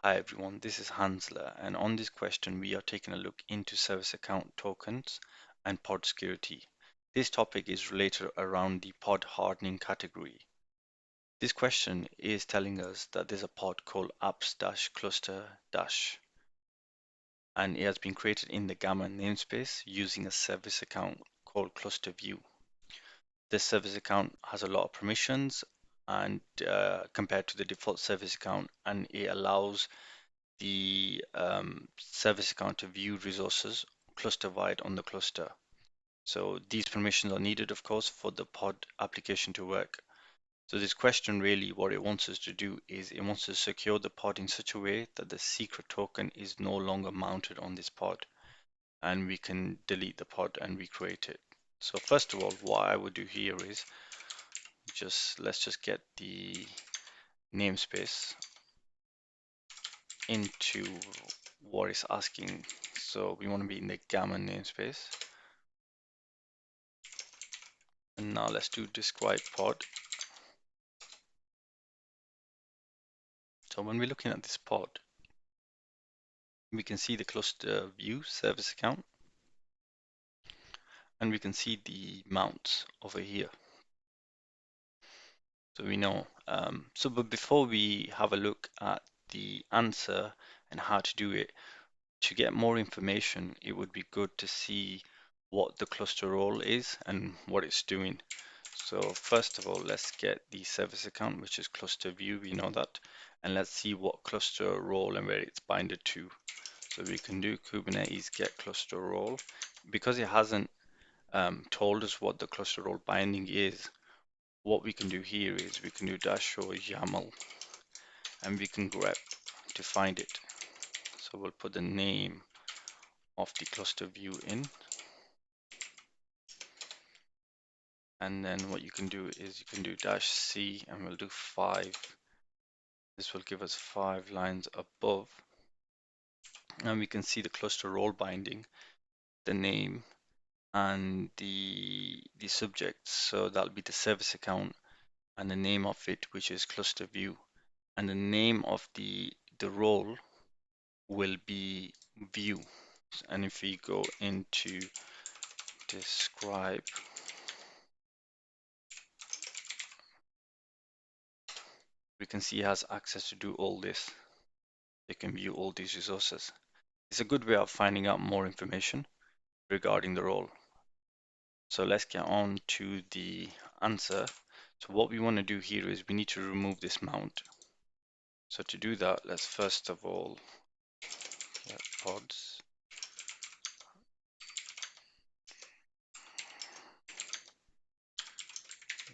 Hi everyone, this is Hanzala, and on this question we are taking a look into service account tokens and pod security. This topic is related around the pod hardening category. This question is telling us that there's a pod called apps-cluster- and it has been created in the Gamma namespace using a service account called cluster view. This service account has a lot of permissions and compared to the default service account, and it allows the service account to view resources cluster-wide on the cluster. So these permissions are needed, of course, for the pod application to work. So this question really, what it wants us to do is it wants to secure the pod in such a way that the secret token is no longer mounted on this pod, and we can delete the pod and recreate it. So first of all, what I would do here is let's just get the namespace into what it's asking. So we want to be in the Gamma namespace. And now let's do describe pod. So when we're looking at this pod, we can see the cluster view service account, and we can see the mounts over here. So we know. But before we have a look at the answer and how to do it, to get more information, it would be good to see what the cluster role is and what it's doing. So first of all, let's get the service account, which is cluster view, we know that, and let's see what cluster role and where it's binded to. So we can do Kubernetes get cluster role. Because it hasn't told us what the cluster role binding is, what we can do here is we can do dash or YAML, and we can grep to find it. So we'll put the name of the cluster view in, and then what you can do is you can do dash C, and we'll do 5. This will give us 5 lines above, and we can see the cluster role binding, the name, and the subject. So that'll be the service account and the name of it, which is cluster view, and the name of the role will be view. And if we go into describe, we can see it has access to do all this. It can view all these resources. It's a good way of finding out more information regarding the role. So let's get on to the answer. So what we want to do here is we need to remove this mount. So to do that, let's first of all get pods.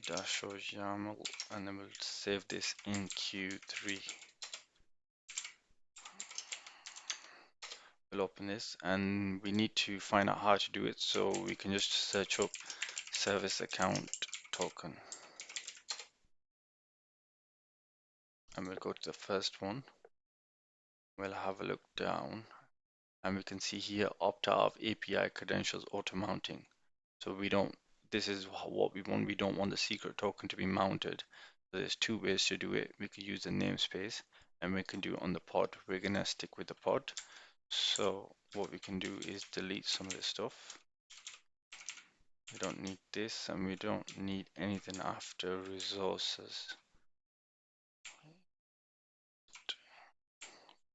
Dash or YAML, and then we'll save this in Q3. We'll open this, and we need to find out how to do it, so we can just search up service account token, and we'll go to the first one. We'll have a look down, and we can see here opt out of API credentials auto mounting. So we don't, this is what we want. We don't want the secret token to be mounted. So there's 2 ways to do it. We could use the namespace, and we can do it on the pod. We're gonna stick with the pod. So what we can do is delete some of this stuff. We don't need this, and we don't need anything after resources.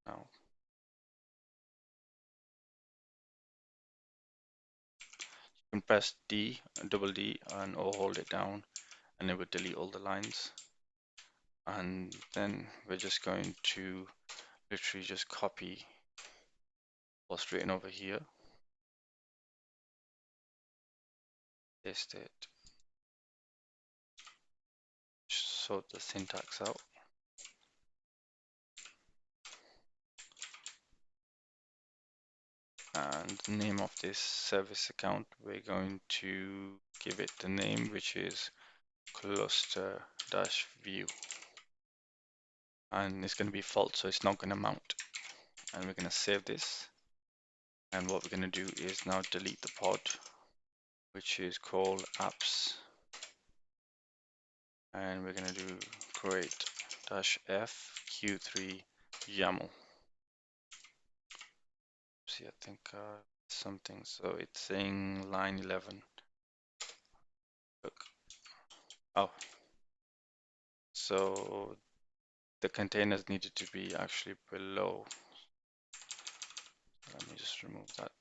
Now, you can press D, double D, and or hold it down, and it will delete all the lines. And then we're just going to literally just copy what's written over here, paste it, sort the syntax out, and the name of this service account, we're going to give it the name, which is cluster-view, and it's going to be false, so it's not going to mount. And we're going to save this, and what we're going to do is now delete the pod, which is called apps, and we're going to do create -f q3 YAML. see, I think something. So it's saying line 11. Look. Oh, so the containers needed to be actually below. Let me just remove that.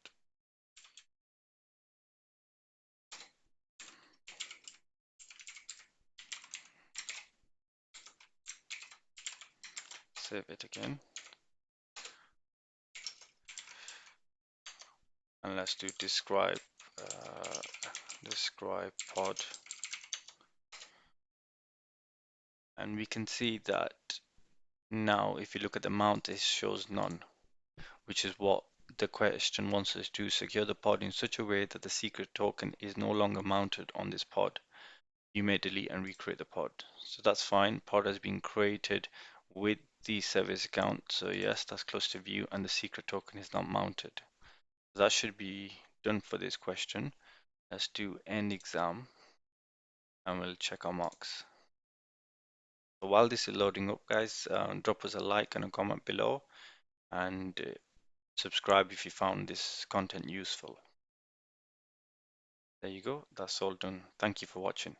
Save it again. And let's do describe describe pod. And we can see that now if you look at the mount, it shows none, which is what the question wants us to secure the pod in such a way that the secret token is no longer mounted on this pod. You may delete and recreate the pod. So that's fine. Pod has been created with the service account. So yes, that's close to view and the secret token is not mounted. That should be done for this question. Let's do end exam and we'll check our marks. So while this is loading up, guys, drop us a like and a comment below and subscribe if you found this content useful. There you go. That's all done. Thank you for watching.